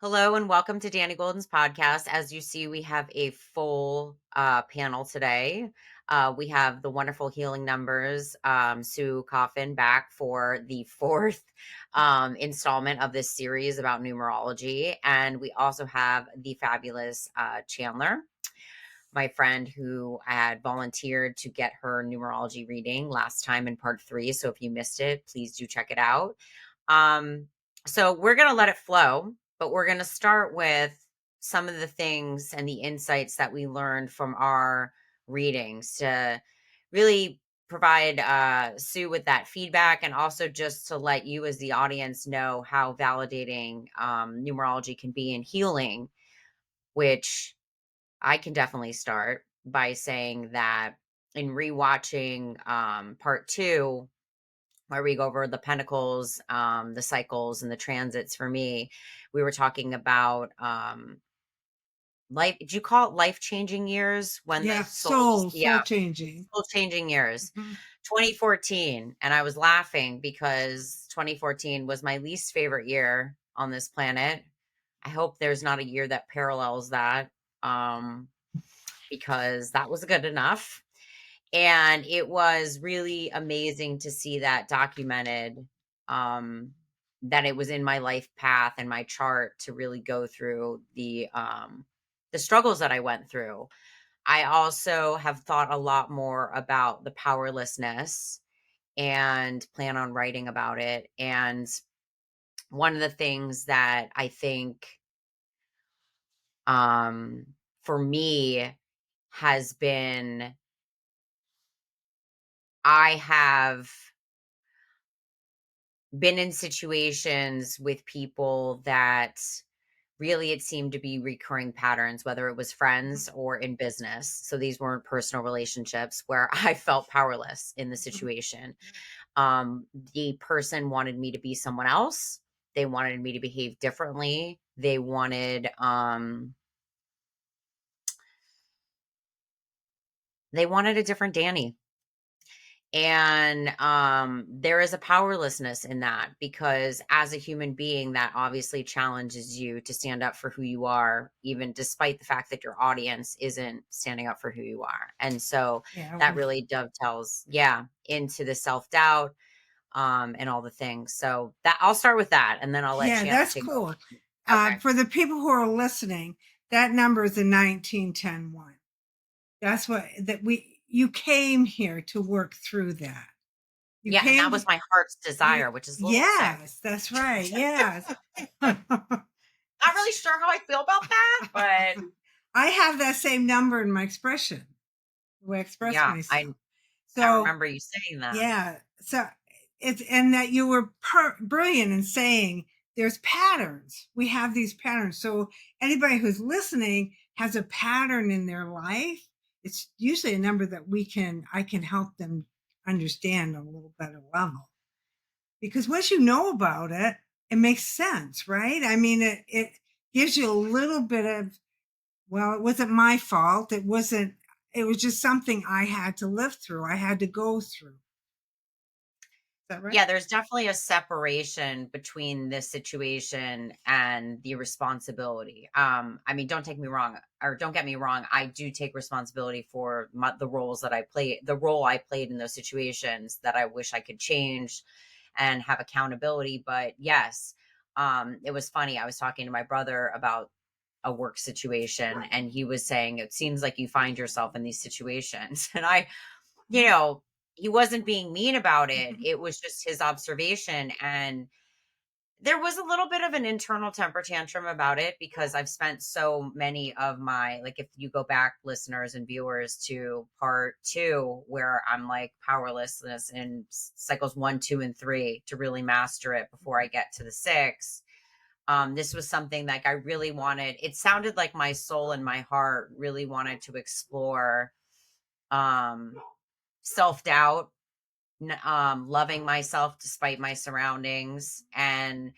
Hello and welcome to Dani Golden's podcast. As you see, we have a full panel today. We have the wonderful healing numbers, Sue Coffin, back for the fourth installment of this series about numerology. And we also have the fabulous Chandler, my friend who had volunteered to get her numerology reading last time in part 3. So if you missed it, please do check it out. Um, so we're going to let it flow, but we're going to start with some of the things and the insights that we learned from our readings to really provide Sue with that feedback, and also just to let you as the audience know how validating numerology can be in healing, which I can definitely start by saying that in rewatching part 2, where we go over the pentacles, the cycles, and the transits for me, we were talking about life. Did you call it life changing years when the Yeah, soul just, soul yeah, changing. soul changing years? Mhm. 2014. And I was laughing because 2014 was my least favorite year on this planet. I hope there's not a year that parallels that. Um, because that was good enough. And it was really amazing to see that documented, um, that it was in my life path and my chart to really go through the struggles that I went through. I also have thought a lot more about the powerlessness and plan on writing about it. And one of the things that I think, um, for me has been, I have been in situations with people that really it seemed to be recurring patterns, whether it was Mhm. friends or in business. So these weren't personal relationships where I felt powerless in the Mhm. situation. The person wanted me to be someone else. They wanted me to behave differently. They wanted a different Dani. And there is a powerlessness in that, because as a human being, that obviously challenges you to stand up for who you are, even despite the fact that your audience isn't standing up for who you are. And so Yeah, that really dovetails, yeah, into the self-doubt, and all the things. So that, I'll start with that, and then I'll let that's Chan cool. go. Okay. For the people who are listening, that number is a 1910-1. That's what that we you came here to work through that. You Yeah, and that came was my heart's you desire, which is a little sick. Yes, that's right. Yes. Not really sure how I feel about that, but I have that same number in my expression, the way I express yeah, myself. I So remember you saying that. yeah. So it's and that you were brilliant in saying there's patterns. We have these patterns. So anybody who's listening has a pattern in their life. It's usually a number that I can help them understand on a little better level. Because once you know about it, it makes sense, right? I mean, it gives you a little bit of, well, it wasn't my fault. It was just something I had to live through. I had to go through. Is that right? Yeah, there's definitely a separation between this situation and the responsibility. I mean, don't take me wrong, or don't get me wrong. I do take responsibility for the roles that I play, the role I played in those situations that I wish I could change and have accountability. But yes, it was funny. I was talking to my brother about a work situation, and he was saying, it seems like you find yourself in these situations. And you know, he wasn't being mean about it. Mhm. It was just his observation. And there was a little bit of an internal temper tantrum about it, because I've spent so many of my, like, if you go back, listeners and viewers, to part 2, where I'm like powerlessness in cycles 1, 2, and 3 to really master it before I get to the 6. This was something like I really wanted. It sounded like my soul and my heart really wanted to explore um self-doubt, loving myself despite my surroundings. And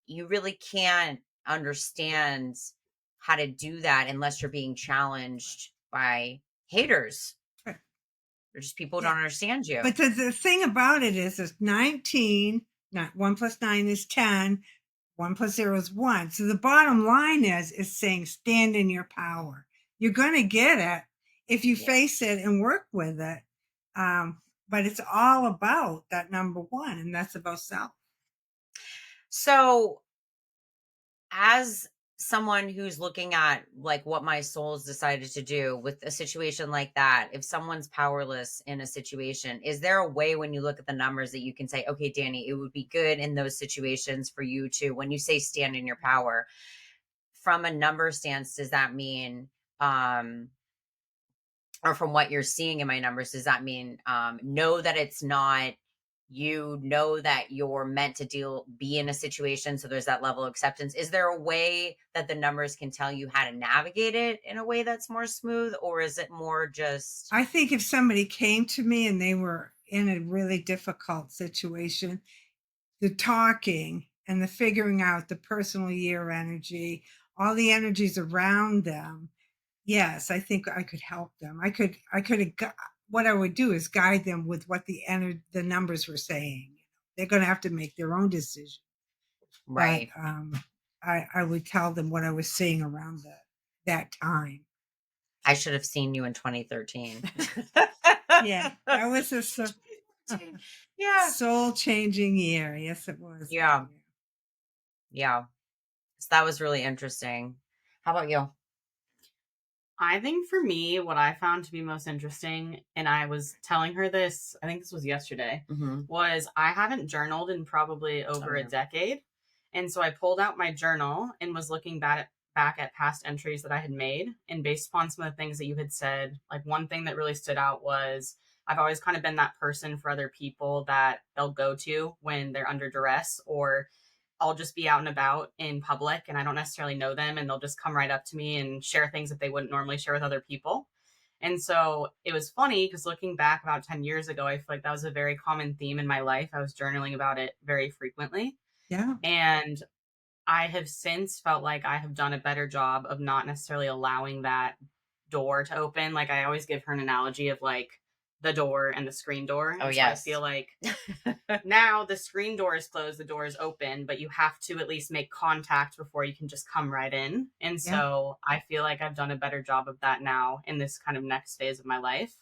you really can't understand how to do that unless you're being Right. challenged by haters, Right. or just people who Yeah. don't understand you. But the thing about it is it's 19, not 1 plus 9 is 10. 1 plus 0 is 1. So the bottom line is saying stand in your power. You're going to get it if you Yeah. face it and work with it. But it's all about that number 1, and that's about self. So, as someone who's looking at like what my soul's decided to do with a situation like that, if someone's powerless in a situation, is there a way when you look at the numbers that you can say, okay, Dani, it would be good in those situations for you to, when you say stand in your power, from a number stance, does that mean, um, or from what you're seeing in my numbers, does that mean, know that it's not, you know that you're meant to be in a situation, so there's that level of acceptance? Is there a way that the numbers can tell you how to navigate it in a way that's more smooth, or is it more just I think if somebody came to me and they were in a really difficult situation, the talking and the figuring out the personal year energy, all the energies around them, yes, I think I could help them. What I would do is guide them with what the numbers were saying. They're going to have to make their own decision, but right? I would tell them what I was seeing around that time. I should have seen you in 2013. Yeah, that was a Yeah. soul changing year. Yes, it was that Yeah. year. Yeah. So that was really interesting. How about you? I think for me, what I found to be most interesting, and I was telling her this, I think this was yesterday, Hmm. was I haven't journaled in probably Oh, over a yeah. decade. And so I pulled out my journal and was looking back at past entries that I had made. And based upon some of the things that you had said, like one thing that really stood out was I've always kind of been that person for other people that they'll go to when they're under duress, or I'll just be out and about in public and I don't necessarily know them and they'll just come right up to me and share things that they wouldn't normally share with other people. And so it was funny because looking back about 10 years ago, I feel like that was a very common theme in my life. I was journaling about it very frequently. Yeah. And I have since felt like I have done a better job of not necessarily allowing that door to open. Like I always give her an analogy of like the door and the screen door. Oh, And so I yes. feel like now the screen door is closed, the door is open, but you have to at least make contact before you can just come right in. And Yeah. so I feel like I've done a better job of that now in this kind of next phase of my life.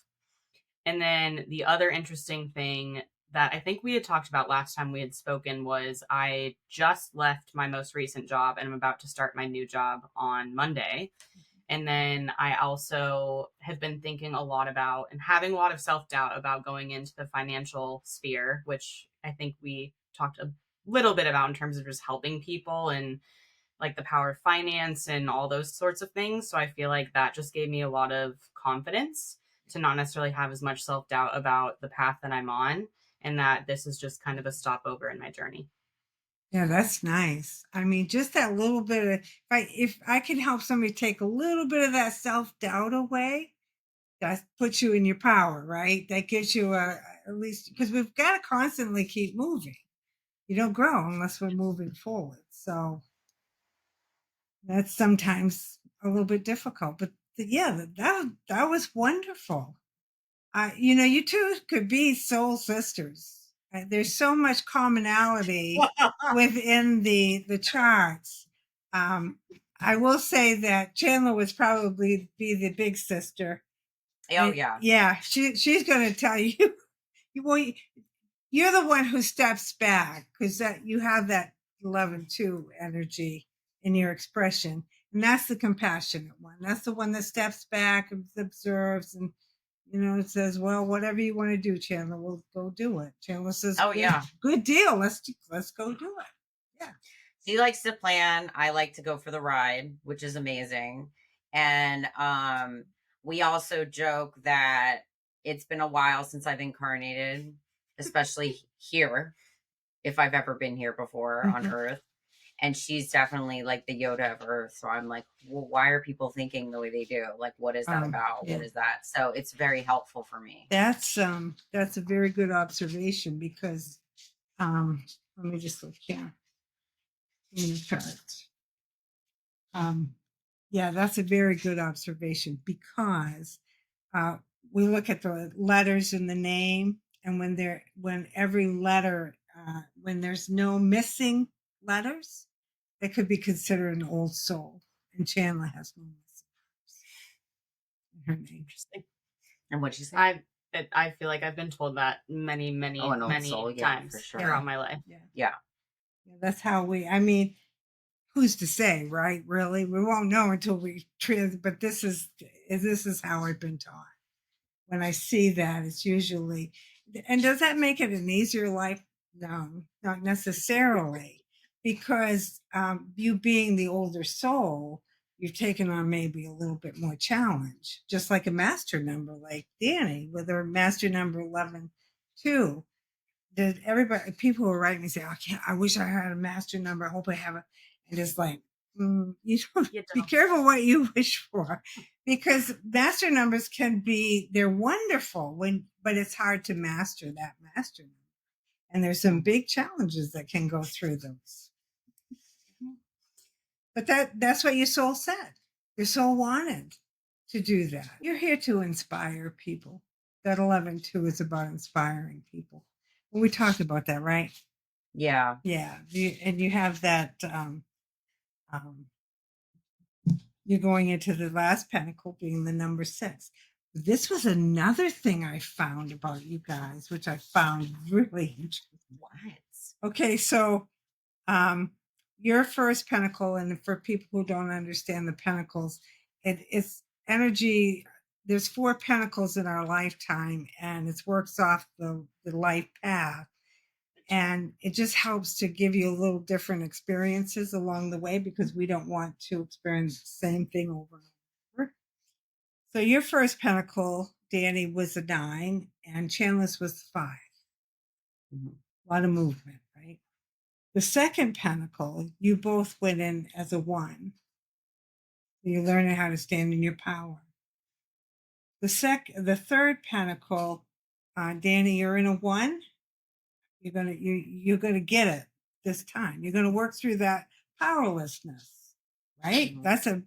And then the other interesting thing that I think we had talked about last time we had spoken was I just left my most recent job and I'm about to start my new job on Monday. And then I also have been thinking a lot about and having a lot of self doubt about going into the financial sphere, which I think we talked a little bit about in terms of just helping people and like the power of finance and all those sorts of things. So I feel like that just gave me a lot of confidence to not necessarily have as much self doubt about the path that I'm on and that this is just kind of a stopover in my journey. Yeah, that's nice. I mean, just that little bit of if I can help somebody take a little bit of that self-doubt away, that puts you in your power, right? That gives you at least because we've got to constantly keep moving. You don't grow unless we're moving forward. So that's sometimes a little bit difficult. But yeah, that was wonderful. You two could be soul sisters. There's so much commonality within the charts. Um, I will say that Chandler would probably be the big sister. Oh, yeah. Yeah, she's going to tell you. Well, you're the one who steps back because that you have that 11-2 energy in your expression, and that's the compassionate one. That's the one that steps back and observes and it says, well, whatever you want to do, Chandler, we'll go do it. Chandler says, Oh, good, yeah. good deal. Let's go do it. Yeah. He likes to plan. I like to go for the ride, which is amazing. And we also joke that it's been a while since I've incarnated, especially here, if I've ever been here before on Mhm. Earth. And she's definitely like the Yoda of Earth. So I'm like, well, why are people thinking the way they do? Like, what is that about? Yeah. What is that? So it's very helpful for me. That's a very good observation because let me just look here in the chart. Yeah, that's a very good observation because uh, we look at the letters in the name, and when every letter when there's no missing letters, It could be considered an old soul. And Chandler has no her name. Interesting. And what'd you say? I feel like I've been told that many, many, Oh, an old many soul, yeah, times for sure. throughout my life. Yeah. Yeah. That's how I mean, who's to say, right? Really? We won't know until we but this is how I've been taught. When I see that, it's usually, and does that make it an easier life? No, not necessarily, because you being the older soul, you've taken on maybe a little bit more challenge, just like a master number, like Dani with her master number 11 too. Did everybody, people who write me say, I wish I had a master number. I hope I have it. And it's like, you don't, be careful what you wish for, because master numbers they're wonderful but it's hard to master that master number. And there's some big challenges that can go through those. But that's what your soul said. Your soul wanted to do that. You're here to inspire people. That 11-2 is about inspiring people. Well, we talked about that, right? Yeah. Yeah. And you have that, you're going into the last pentacle being the number 6. This was another thing I found about you guys, which I found really interesting. What? Okay, so your first pentacle, and for people who don't understand the pentacles, it's energy. There's 4 pentacles in our lifetime, and it works off the life path. And it just helps to give you a little different experiences along the way, because we don't want to experience the same thing over and over. So your first pentacle, Dani, was a 9, and Chandler's was 5. Mm-hmm. A lot of movement, right? The second pentacle, you both went in as a 1. You're learning how to stand in your power. The third pentacle, Dani, you're in a 1. You're gonna get it this time. You're gonna work through that powerlessness, right? Mm-hmm. That's a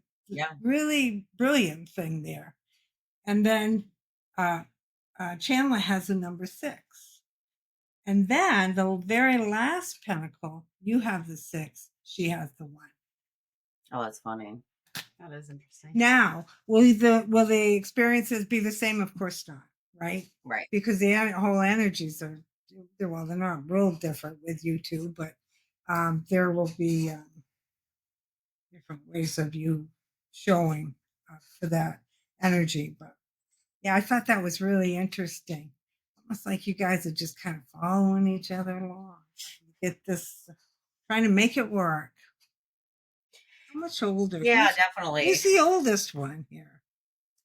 really brilliant thing there. And then Chandler has a number 6. And then the very last pentacle, you have the 6, she has the 1. Oh, that's funny. That is interesting. Now, will the experiences be the same? Of course not, right? Right. Because the whole energies are, well, they're not real different with you two, but there will be different ways of you showing for that energy. But yeah, I thought that was really interesting. Almost like you guys are just kind of following each other along. Get this, trying to make it work. How much older? Yeah, definitely. Who's the oldest one here?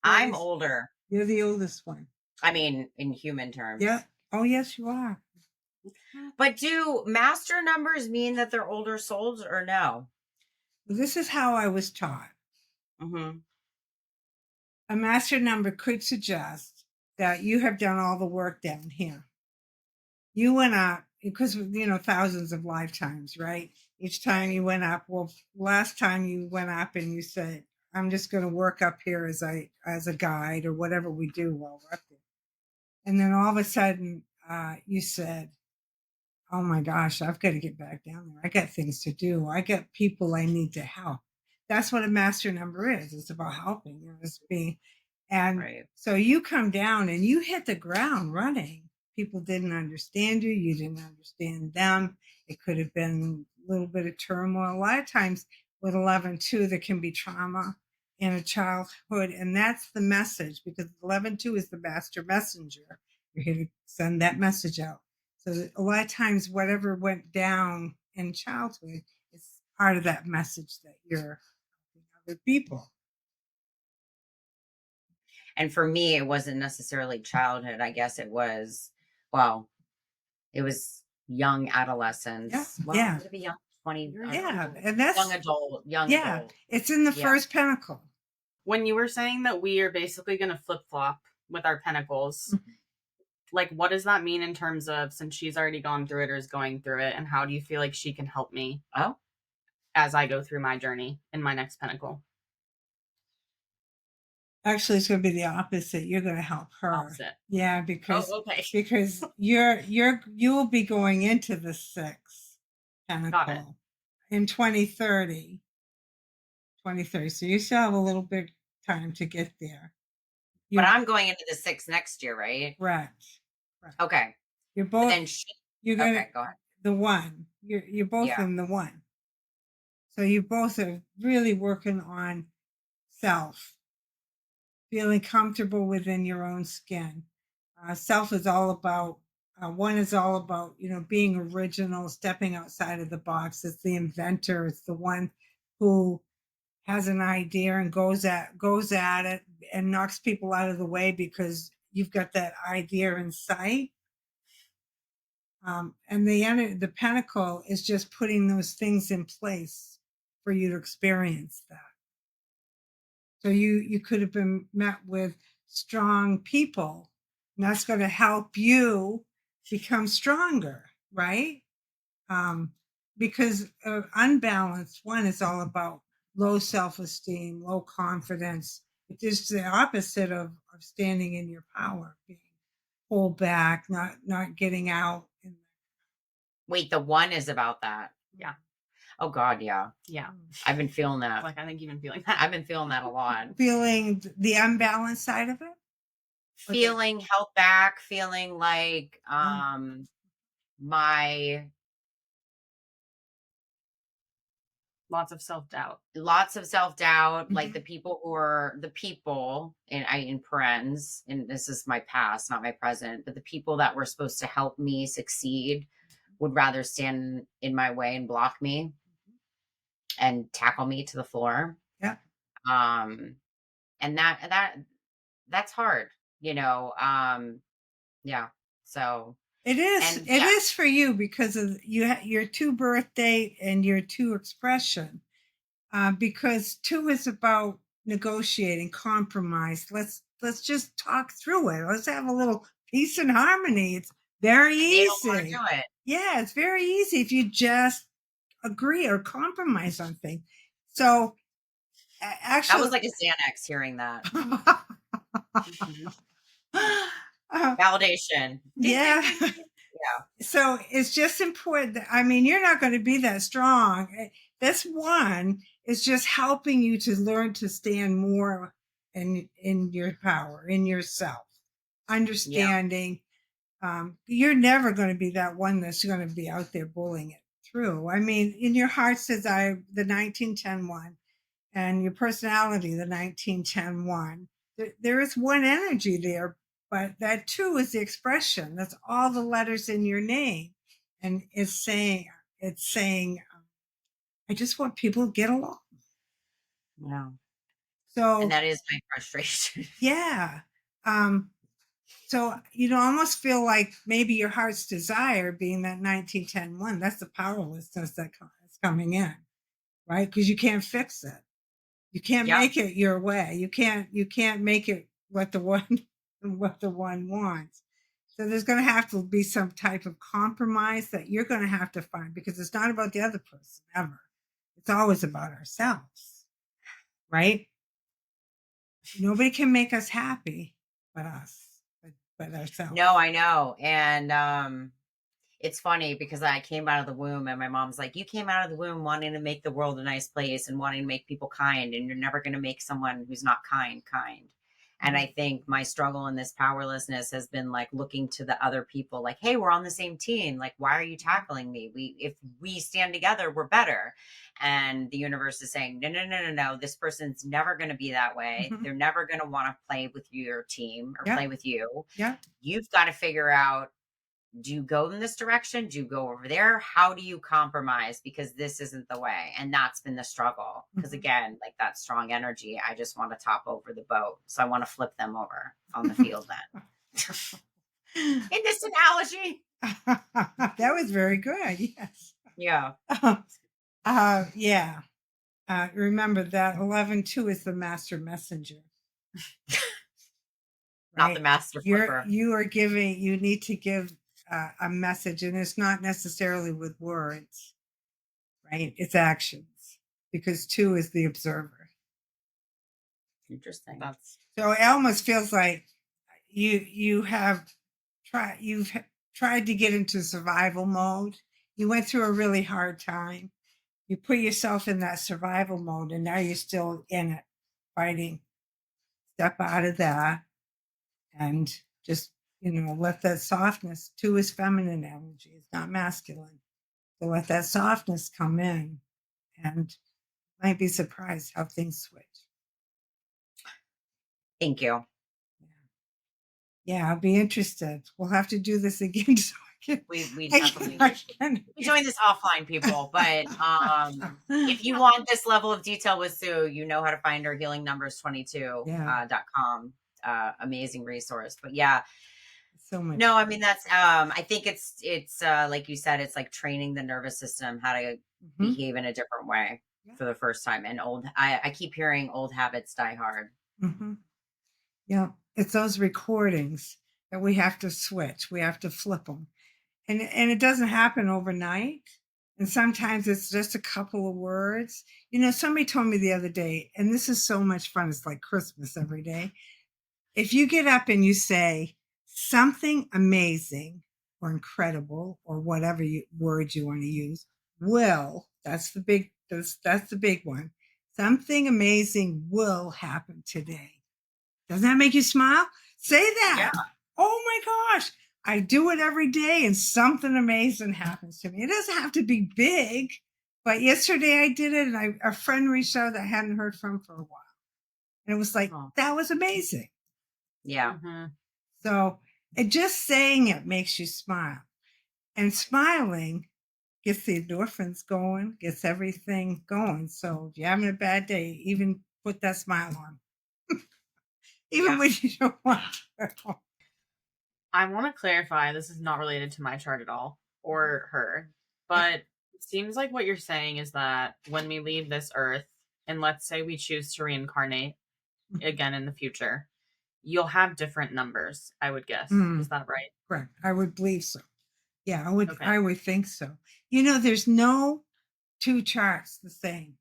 I'm older. You're the oldest one. I mean, in human terms. Yeah. Oh, yes, you are. But do master numbers mean that they're older souls or no? This is how I was taught. Mm-hmm. A master number could suggest that you have done all the work down here. You went up because, thousands of lifetimes, right? Each time you went up, well, last time you went up and you said, I'm just going to work up here as a guide or whatever we do while we're up there. And then all of a sudden you said, oh my gosh, I've got to get back down there. I got things to do. I got people I need to help. That's what a master number is. It's about helping. And so you come down and you hit the ground running. People didn't understand you. You didn't understand them. It could have been a little bit of turmoil. A lot of times with 11-2, there can be trauma in a childhood. And that's the message, because 11-2 is the master messenger. You're here to send that message out. So a lot of times, whatever went down in childhood is part of that message that you're helping other people. And for me, it wasn't necessarily childhood. I guess it was, it was young adolescence. Yeah. Well, yeah. Would it be young? 20. Yeah. And that's young adult. Yeah. It's in the first pentacle. When you were saying that we are basically going to flip flop with our pentacles, like, what does that mean in terms of, since she's already gone through it or is going through it, and how do you feel like she can help me as I go through my journey in my next pentacle? Actually, it's going to be the opposite. You're going to help her. Opposite. Yeah, because because you will be going into the 6th pentacle. in 2030. 2030. So you still have a little bit time to get there. But I'm going into the 6 next year, right? Correct. Okay. You're But both. then You're gonna okay, go ahead. the one. You're both Yeah. in the one. So you both are really working on self, feeling comfortable within your own skin. Self is all about. One is all about being original, stepping outside of the box. It's the inventor. It's the one who has an idea and goes at it and knocks people out of the way because you've got that idea in sight. And the pentacle is just putting those things in place for you to experience that. So you could have been met with strong people, and that's going to help you become stronger, right? Because unbalanced one is all about low self-esteem, low confidence. It is the opposite of standing in your power, being pulled back, not getting out. Wait, the 1 is about that. Yeah. Oh God, yeah. Yeah. I've been feeling that. Like, I think you've been feeling that. I've been feeling that a lot. Feeling the unbalanced side of it? Feeling held back, feeling like my Lots of self-doubt. lots of self-doubt, like the people who are the people in parens, and this is my past, not my present, but the people that were supposed to help me succeed would rather stand in my way and block me and tackle me to the floor. Yeah. And that's hard, yeah. So it is. and It yeah, is for you because of your 2 birth date and your 2 expression. Because 2 is about negotiating, compromise. Let's just talk through it. Let's have a little peace and harmony. It's very they don't want to easy. do it. Yeah, it's very easy if you just agree or compromise on things. So actually, That was like a Xanax hearing that. uh, Validation. yeah. Yeah. So it's just important. I mean, you're not going to be that strong. This one is just helping you to learn to stand more in your power, in yourself, understanding. You're never going to be that one that's going to be out there bullying it through. I mean, in your heart's desire, the 1910 one, and your personality, the 1910 one. There is one energy there, but that 2 is the expression. That's all the letters in your name. And it's saying, I just want people to get along. Yeah. So, And that is my frustration. yeah. So you almost feel like maybe your heart's desire being that 1910 one, that's the powerlessness that's coming in, right? Because you can't fix it. You can't Yeah. make it your way. You can't make it what the one wants. So there's going to have to be some type of compromise that you're going to have to find, because it's not about the other person ever. It's always about ourselves, right? Nobody can make us happy but us, but ourselves. No, I know. And it's funny because I came out of the womb and my mom's like, you came out of the womb wanting to make the world a nice place and wanting to make people kind, and you're never going to make someone who's not kind. And I think my struggle in this powerlessness has been like looking to the other people like, hey, we're on the same team. Like, why are you tackling me? If we stand together, we're better. And the universe is saying, no. This person's never going to be that way. They're never going to want to play with your team or play with you. Yeah. You've got to figure out, do you go in this direction? Do you go over there? How do you compromise? Because this isn't the way. And that's been the struggle. Because again, like that strong energy, I just want to top over the boat. So I want to flip them over on the field then. In this analogy. That was very good. Yes. Yeah. Yeah. Remember that 11-2 is the master messenger. Not the master flipper. You need to give a message, and it's not necessarily with words, right? It's actions, because 2 is the observer. Interesting. So it almost feels like you've tried to get into survival mode. You went through a really hard time. you put yourself in that survival mode, and now you're still in it, fighting. Step out of that and just, let that softness, too, is feminine energy. It's not masculine. So let that softness come in, and you might be surprised how things switch. Thank you. Yeah, I'll be interested. We'll have to do this again so We I definitely can we join this offline, people. But if you want this level of detail with Sue, you know how to find her healingnumbers22.com. Yeah. Amazing resource. But yeah, So much. no, I mean that's I think it's like you said, it's like training the nervous system how to Mhm. behave in a different way Yeah. for the first time. And I keep hearing old habits die hard. Mhm. Yeah, it's those recordings that we have to switch. We have to flip them. And it doesn't happen overnight. And sometimes it's just a couple of words. Somebody told me the other day, and this is so much fun. It's like Christmas every day. If you get up and you say something amazing or incredible or whatever word you want to use, that's the big one. Something amazing will happen today. Doesn't that make you smile? Say that. Yeah. Oh my gosh. I do it every day and something amazing happens to me. It doesn't have to be big, but yesterday I did it and a friend reached out that I hadn't heard from for a while. And it was like, Oh. that was amazing. Yeah. Mm-hmm. So just saying it makes you smile. And smiling gets the endorphins going, gets everything going. So if you're having a bad day, even put that smile on. Even when you don't want to. I want to clarify this is not related to my chart at all or her, but it seems like what you're saying is that when we leave this earth, and let's say we choose to reincarnate again in the future, you'll have different numbers, I would guess. Is that right? Correct. I would believe so. Yeah, Okay. I would think so. There's no two charts the same.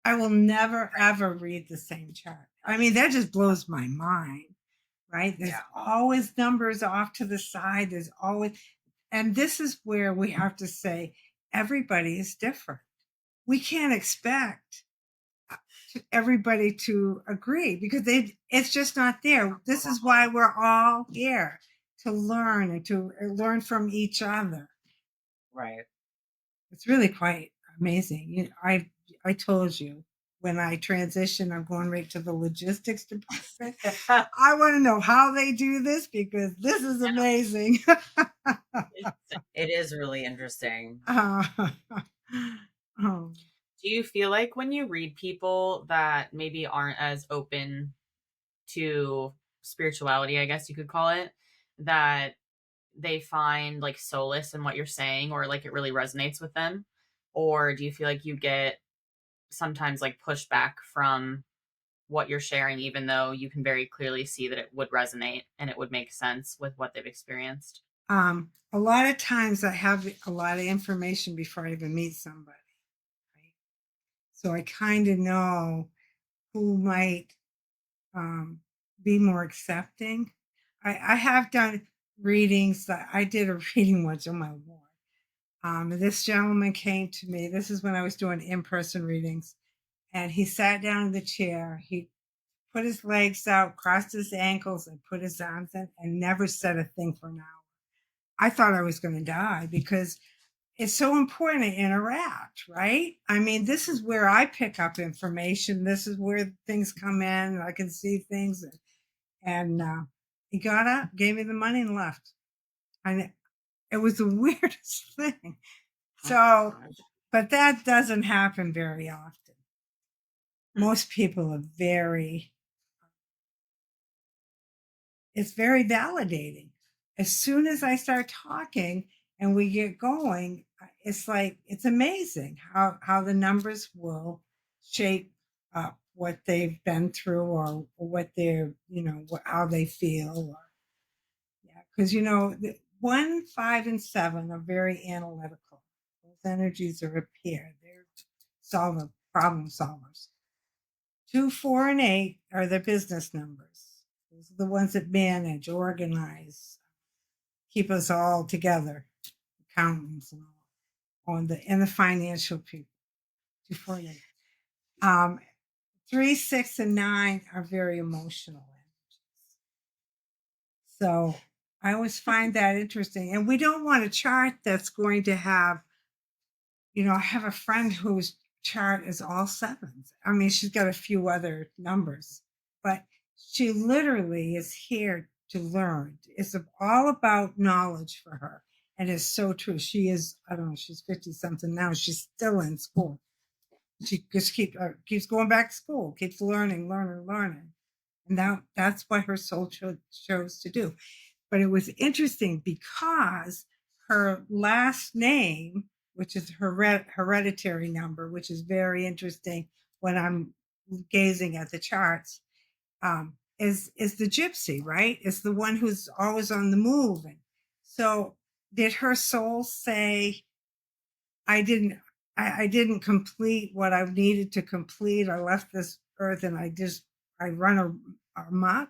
I will never ever read the same chart. I mean, that just blows my mind, right? There's always numbers off to the side. There's always, and this is where we have to say everybody is different. We can't expect everybody to agree because it's just not there. This is why we're all here, to learn and to learn from each other. Right. It's really quite amazing. I told you when I transition, I'm going right to the logistics department. I want to know how they do this because this is amazing. It is really interesting. Oh. Do you feel like when you read people that maybe aren't as open to spirituality, I guess you could call it, that they find like solace in what you're saying or like it really resonates with them? Or do you feel like you get sometimes like pushback from what you're sharing, even though you can very clearly see that it would resonate and it would make sense with what they've experienced? A lot of times I have a lot of information before I even meet somebody, right? So I kind of know who might be more accepting. I have done readings. I did a reading once. Oh my lord! This gentleman came to me. This is when I was doing in-person readings, and he sat down in the chair. He put his legs out, crossed his ankles, and put his arms in, and never said a thing for an hour. I thought I was going to die because it's so important to interact, right? I mean, this is where I pick up information. This is where things come in. I can see things. And he got up, gave me the money, and left. And it was the weirdest thing. So, but that doesn't happen very often. Most people are it's very validating. As soon as I start talking and we get going, it's like, it's amazing how the numbers will shape up what they've been through or what they're, how they feel. Or, yeah, because, 1, 5, and 7 are very analytical. Those energies are up here. They're problem solvers. 2, 4, and 8 are the business numbers. Those are the ones that manage, organize, keep us all together, accountants and all, and the financial people. 248. 3, 6, and 9 are very emotional energies. So I always find that interesting. And we don't want a chart that's going to have, I have a friend whose chart is all sevens. I mean, she's got a few other numbers, but she literally is here to learn. It's all about knowledge for her. And it's so true. She is, I don't know, she's 50 something now. She's still in school. She just keeps going back to school, keeps learning. And that's what her soul chose to do. But it was interesting because her last name, which is her hereditary number, which is very interesting when I'm gazing at the charts, is the gypsy, right? It's the one who's always on the move. And so did her soul say, I didn't complete what I needed to complete. I left this earth and I run amok.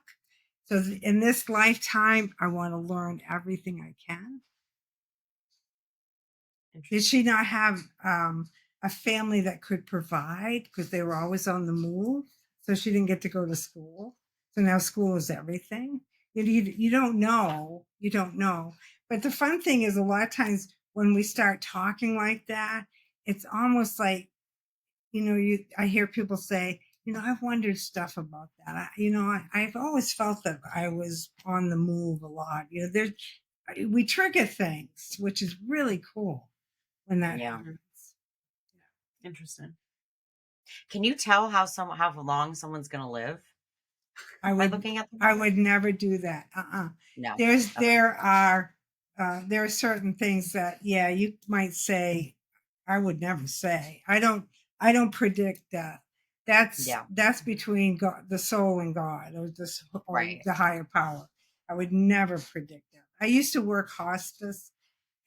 So in this lifetime, I want to learn everything I can. Did she not have a family that could provide because they were always on the move? So she didn't get to go to school. So now school is everything. You don't know. You don't know. But the fun thing is a lot of times when we start talking like that, it's almost like, I hear people say, I've wondered stuff about that. I've always felt that I was on the move a lot. We trigger things, which is really cool when that happens. Interesting. Can you tell how long someone's going to live? I would never do that. No. There are certain things that, you might say, I would never say. I don't predict that. That's between God, the soul and God, or the higher power. I would never predict that. I used to work hospice,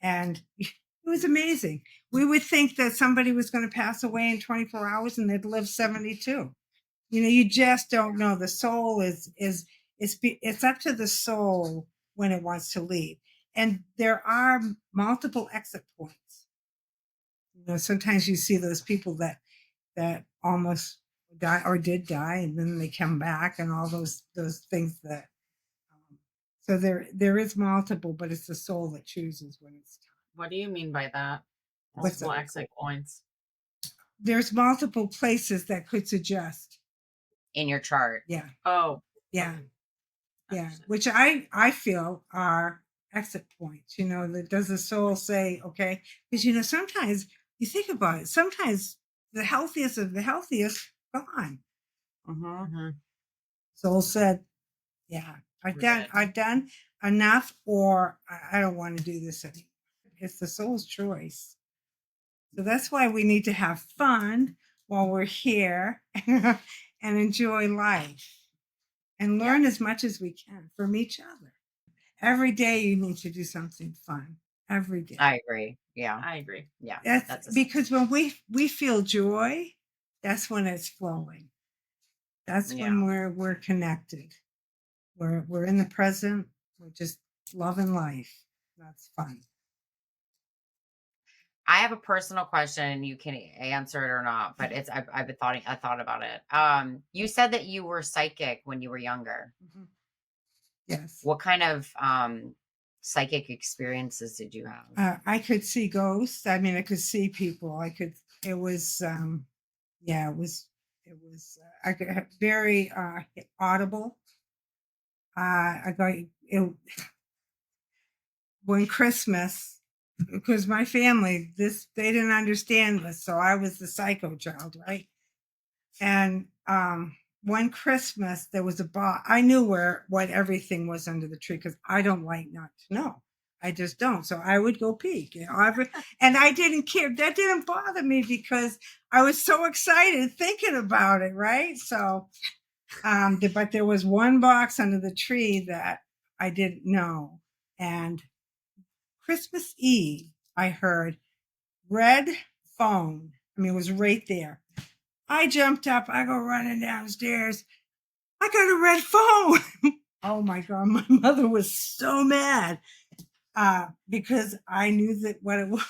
and it was amazing. We would think that somebody was going to pass away in 24 hours and they'd live 72. You just don't know. The soul it's up to the soul when it wants to leave. And there are multiple exit points. Sometimes you see those people that almost die or did die, and then they come back, and all those things that. So there is multiple, but it's the soul that chooses when it's time. What do you mean by that? Multiple exit points. There's multiple places that could suggest in your chart. Yeah. Oh. Yeah. Yeah. Which I feel are exit points. Does the soul say, okay? Because sometimes you think about it. Sometimes the healthiest of the healthiest gone. Mm-hmm. Soul said, yeah, I've done enough, or I don't want to do this anymore. It's the soul's choice. So that's why we need to have fun while we're here and enjoy life and learn as much as we can from each other. Every day you need to do something fun. Every day. I agree. Yeah. I agree. Yeah. That's because when we feel joy, that's when it's flowing. That's when we're connected. We're in the present. We're just loving life. That's fun. I have a personal question. You can answer it or not, but I thought about it. You said that you were psychic when you were younger. Mm-hmm. Yes. What kind of psychic experiences did you have? I could see ghosts. I mean, I could see people. It was I could have very audible. I got it when Christmas, because my family, they didn't understand this, so I was the psycho child, right? And one Christmas there was a box. I knew what everything was under the tree because I don't like not to know. I just don't. So I would go peek, and I didn't care. That didn't bother me because I was so excited thinking about it, right? So, but there was one box under the tree that I didn't know, and Christmas Eve, I heard red phone. I mean, it was right there. I jumped up. I go running downstairs. I got a red phone. Oh my God. My mother was so mad because I knew what it was.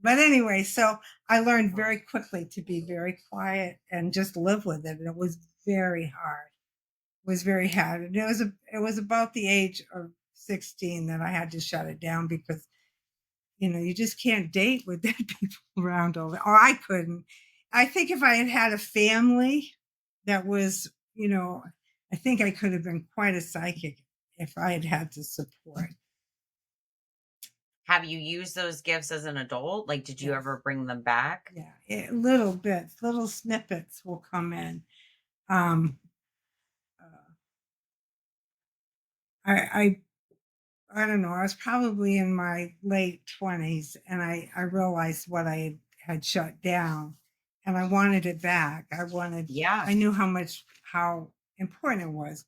But anyway, so I learned very quickly to be very quiet and just live with it. And it was very hard. It was very hard. And it was about the age of 16 that I had to shut it down because, you just can't date with dead people around all the, or I couldn't. I think if I had had a family that was, I think I could have been quite a psychic if I had had the support. Have you used those gifts as an adult? Like, did you Yes. ever bring them back? Yeah, little bits, little snippets will come in. Um, I don't know. I was probably in my late 20s, and I realized what I had shut down, and I wanted it back. Yeah. I knew how important it was,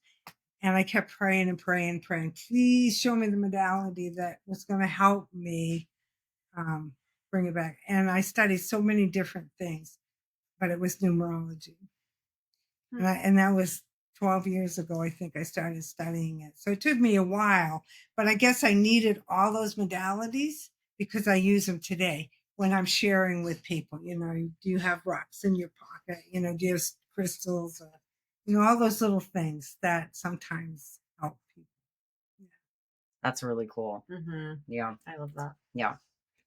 and I kept praying and praying and praying. Please show me the modality that was going to help me bring it back. And I studied so many different things, but it was numerology. And that was 12 years ago, I think I started studying it. So it took me a while, but I guess I needed all those modalities because I use them today when I'm sharing with people. Do you have rocks in your pocket? Do you have crystals? All those little things that sometimes help people. That's really cool. Mm-hmm. Yeah. I love that. Yeah.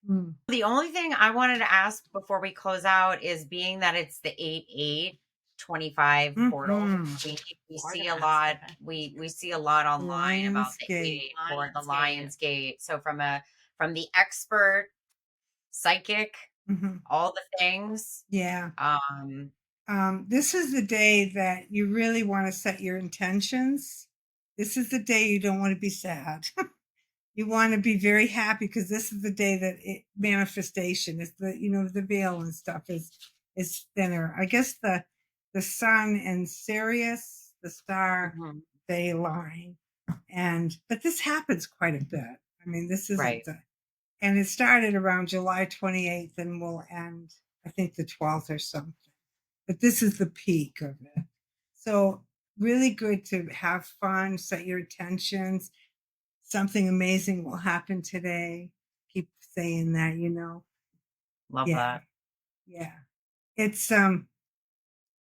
Mm. The only thing I wanted to ask before we close out is being that it's the 8/8/25 portal. We More see than a ask, lot. okay. We see a lot online about the Lionsgate. 8/8 for the Lionsgate. Lionsgate. So from the expert psychic, Mhm. all the things. Yeah. Um, This is the day that you really want to set your intentions. This is the day you don't want to be sad. You want to be very happy because this is the day that manifestation is the veil and stuff is thinner. I guess the sun and Sirius, the star, mhm, they align, but this happens quite a bit. I mean, this isn't, right. and it started around July 28th and will end, I think, the 12th or something. But this is the peak of it. So really good to have fun, set your intentions. Something amazing will happen today. Keep saying that. Love Yeah. that. Yeah. It's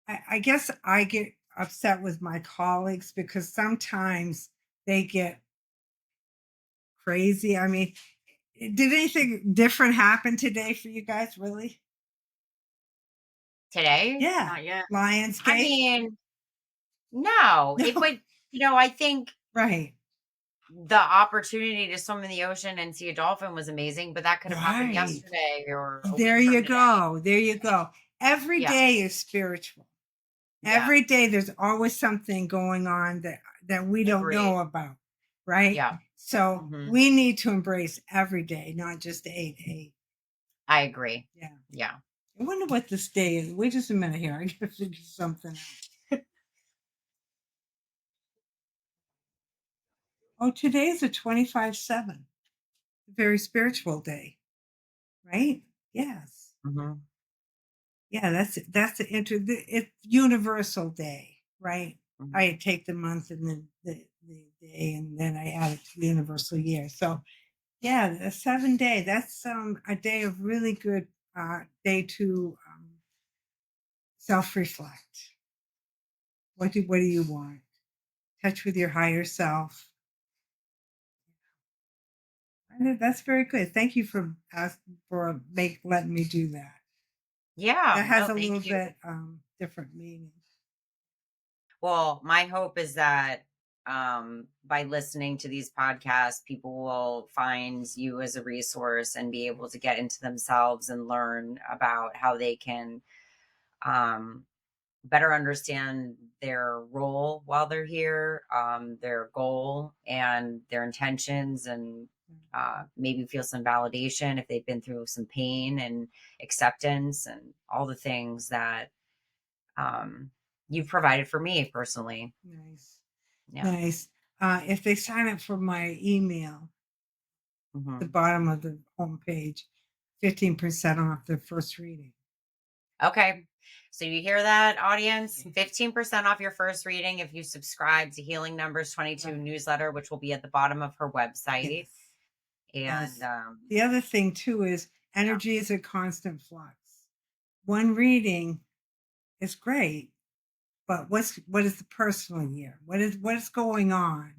I guess I get upset with my colleagues because sometimes they get crazy. I mean, did anything different happen today for you guys, really? Today? Yeah. Not yet. I Lionsgate? mean, no, it No. would, I think Right. the opportunity to swim in the ocean and see a dolphin was amazing, but that could have happened Right. yesterday or a There week you from today. go. There you go. Every Yeah. day is spiritual. Yeah. Every day there's always something going on that we don't Agreed. know about, right? Yeah. So Mhm. we need to embrace every day, not just 8/8. I agree. Yeah. Yeah. I wonder what this day is. Wait just a minute here. I gotta figure something out. Oh, today's a 25/7. Very spiritual day, right? Yes. Mhm. Yeah, that's it's universal day, right? Mhm. I take the month and then the day and then I add it to the universal year. So yeah, a 7 day. That's a day of really good day to self-reflect. What do you want? Touch with your higher self. That's very good. Thank you for letting me do that. Yeah. That has No, a little thank you. bit different meaning. Well, my hope is that by listening to these podcasts, people will find you as a resource and be able to get into themselves and learn about how they can um, better understand their role while they're here, their goal and their intentions, and maybe feel some validation if they've been through some pain and acceptance and all the things that um, you've provided for me personally. Nice. Yeah. Nice. If they sign up for my email, the Hmm. bottom of the homepage, 15% off their first reading. Okay. So you hear that, audience? 15% off your first reading if you subscribe to Healing Numbers 22 Right. newsletter, which will be at the bottom of her website. Yes. And Yes. The other thing too is Energy is a constant flux. One reading is great, but what is the personal year? What is going on?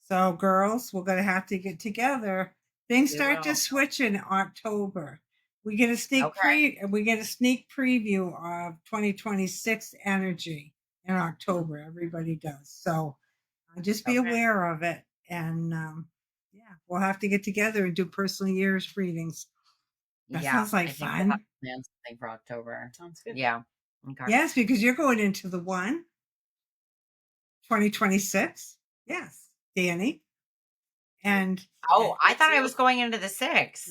So, girls, we're gonna have to get together. Things We start to will. switch in October. We get a sneak preview of 2026 energy in October. Everybody does. So just be Okay. aware of it. And yeah, we'll have to get together and do personal years readings. That Yeah. sounds like I think we'll have fun. to plan something for October. Sounds good. Yeah. Okay. Yes, because you're going into the 2026. Yes, Dani. And Oh, I thought I was going into the 6.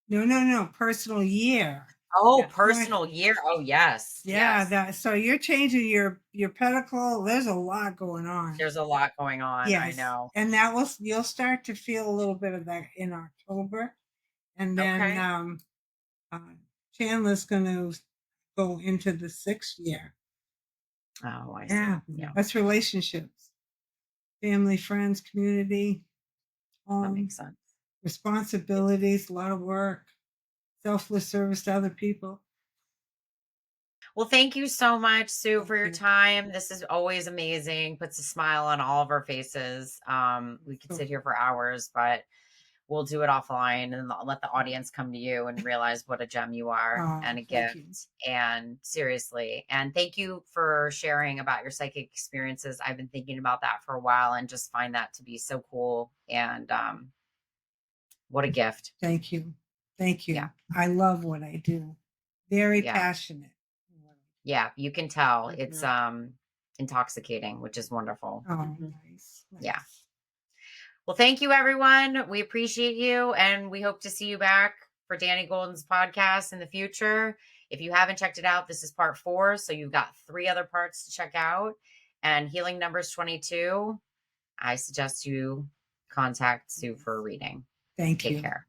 no, personal year. Oh, Yes. personal year. Oh, yes. Yeah, Yes. that so you're changing your pentacle. There's a lot going on. There's a lot going on. I Yes, know. and you'll start to feel a little bit of that in October, and then Okay. Chandler's going to go into the 6th year. Oh, I Yeah, see. Yeah. that's relationships, family, friends, community, That makes sense. responsibilities, a lot of work, selfless service to other people. Well, thank you so much, Sue, Thank for your you. time. This is always amazing. Puts a smile on all of our faces. We could sit here for hours, but we'll do it offline and let the audience come to you and realize what a gem you are and a Thank you. gift. And seriously, and thank you for sharing about your psychic experiences. I've been thinking about that for a while and just find that to be so cool. And what a gift. Thank you. Thank you. Yeah. I love what I do. Very Yeah. passionate. Yeah, you can tell. It's intoxicating, which is wonderful. Oh, nice. Yeah. Well, thank you, everyone. We appreciate you, and we hope to see you back for Dani Golden's podcast in the future. If you haven't checked it out, this is part 4, so you've got 3 other parts to check out. And healing numbers 22, I suggest you contact Sue for a reading. Thank Take you. care.